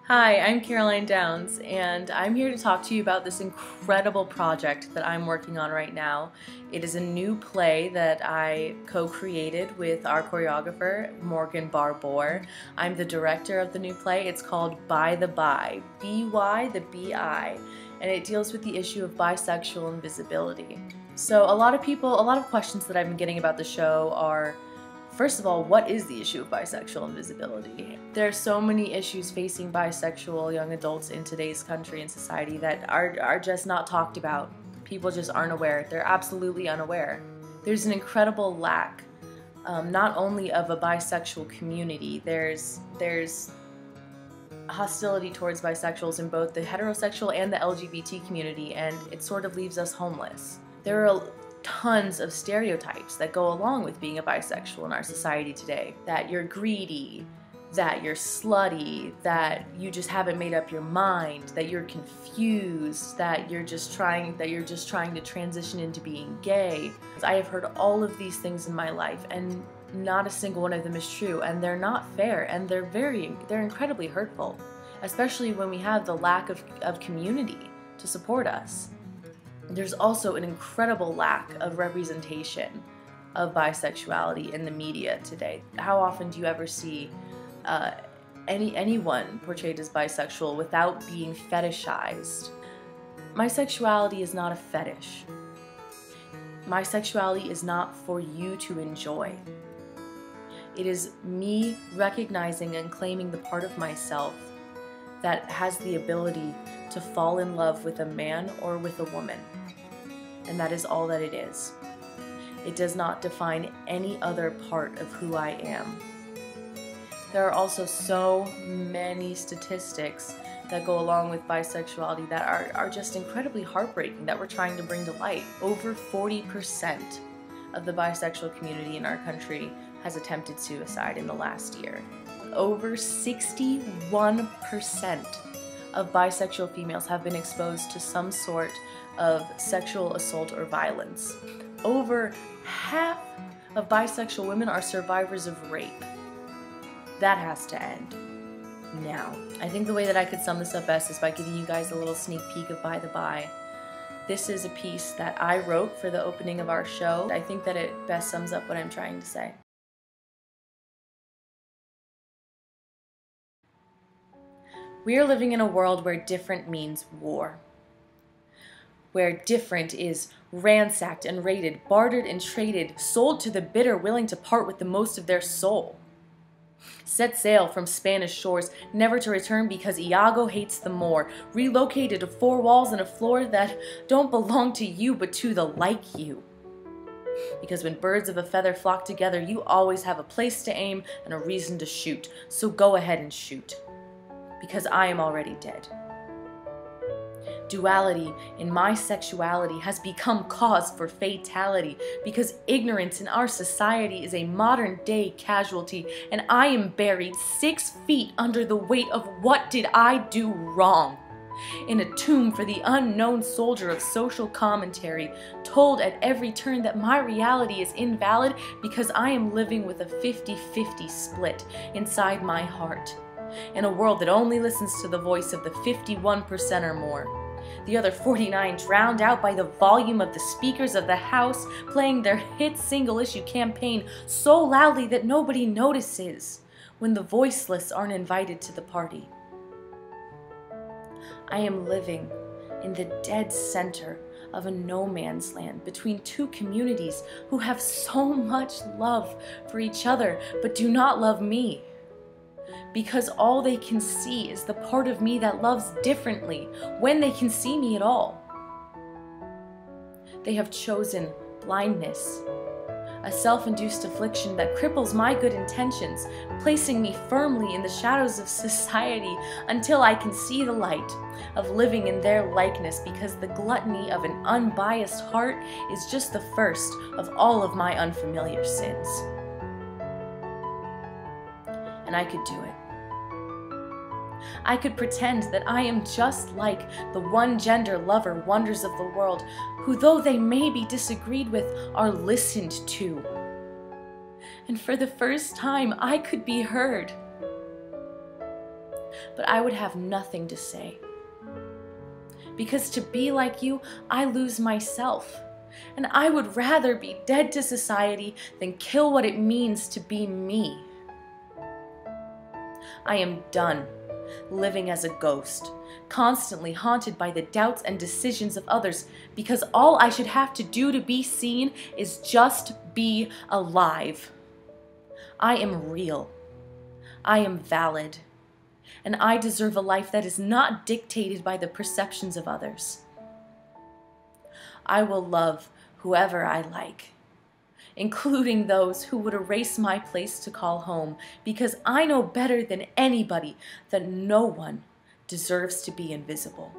Hi, I'm Caroline Downs, and I'm here to talk to you about this incredible project that I'm working on right now. It is a new play that I co-created with our choreographer, Morgan Barbour. I'm the director of the new play. It's called By the Bi, B-Y, the B-I, and it deals with the issue of bisexual invisibility. So a lot of questions that I've been getting about the show are, first of all, what is the issue of bisexual invisibility? There are so many issues facing bisexual young adults in today's country and society that are just not talked about. People just aren't aware. They're absolutely unaware. There's an incredible lack, not only of a bisexual community, there's hostility towards bisexuals in both the heterosexual and the LGBT community, and it sort of leaves us homeless. There are tons of stereotypes that go along with being a bisexual in our society today. That you're greedy, that you're slutty, that you just haven't made up your mind, that you're confused, that you're just trying to transition into being gay. I have heard all of these things in my life, and not a single one of them is true, and they're not fair, and they're incredibly hurtful, especially when we have the lack of community to support us. There's also an incredible lack of representation of bisexuality in the media today. How often do you ever see anyone portrayed as bisexual without being fetishized? My sexuality is not a fetish. My sexuality is not for you to enjoy. It is me recognizing and claiming the part of myself that has the ability to fall in love with a man or with a woman. And that is all that it is. It does not define any other part of who I am. There are also so many statistics that go along with bisexuality that are just incredibly heartbreaking that we're trying to bring to light. Over 40% of the bisexual community in our country has attempted suicide in the last year. Over 61% of bisexual females have been exposed to some sort of sexual assault or violence. Over half of bisexual women are survivors of rape. That has to end now. I think the way that I could sum this up best is by giving you guys a little sneak peek of By the Bi. This is a piece that I wrote for the opening of our show. I think that it best sums up what I'm trying to say. We are living in a world where different means war. Where different is ransacked and raided, bartered and traded, sold to the bitter, willing to part with the most of their soul. Set sail from Spanish shores, never to return because Iago hates them more. Relocated to four walls and a floor that don't belong to you but to the like you. Because when birds of a feather flock together, you always have a place to aim and a reason to shoot. So go ahead and shoot. Because I am already dead. Duality in my sexuality has become cause for fatality because ignorance in our society is a modern day casualty, and I am buried 6 feet under the weight of what did I do wrong? In a tomb for the unknown soldier of social commentary, told at every turn that my reality is invalid because I am living with a 50-50 split inside my heart. In a world that only listens to the voice of the 51% or more. The other 49 drowned out by the volume of the speakers of the House playing their hit single-issue campaign so loudly that nobody notices when the voiceless aren't invited to the party. I am living in the dead center of a no man's land between two communities who have so much love for each other but do not love me. Because all they can see is the part of me that loves differently when they can see me at all. They have chosen blindness, a self-induced affliction that cripples my good intentions, placing me firmly in the shadows of society until I can see the light of living in their likeness, because the gluttony of an unbiased heart is just the first of all of my unfamiliar sins. And I could do it. I could pretend that I am just like the one-gender lover wonders of the world, who, though they may be disagreed with, are listened to. And for the first time, I could be heard. but I would have nothing to say. Because to be like you, I lose myself. And I would rather be dead to society than kill what it means to be me. I am done living as a ghost, constantly haunted by the doubts and decisions of others, because all I should have to do to be seen is just be alive. I am real. I am valid. And I deserve a life that is not dictated by the perceptions of others. I will love whoever I like, including those who would erase my place to call home, because I know better than anybody that no one deserves to be invisible.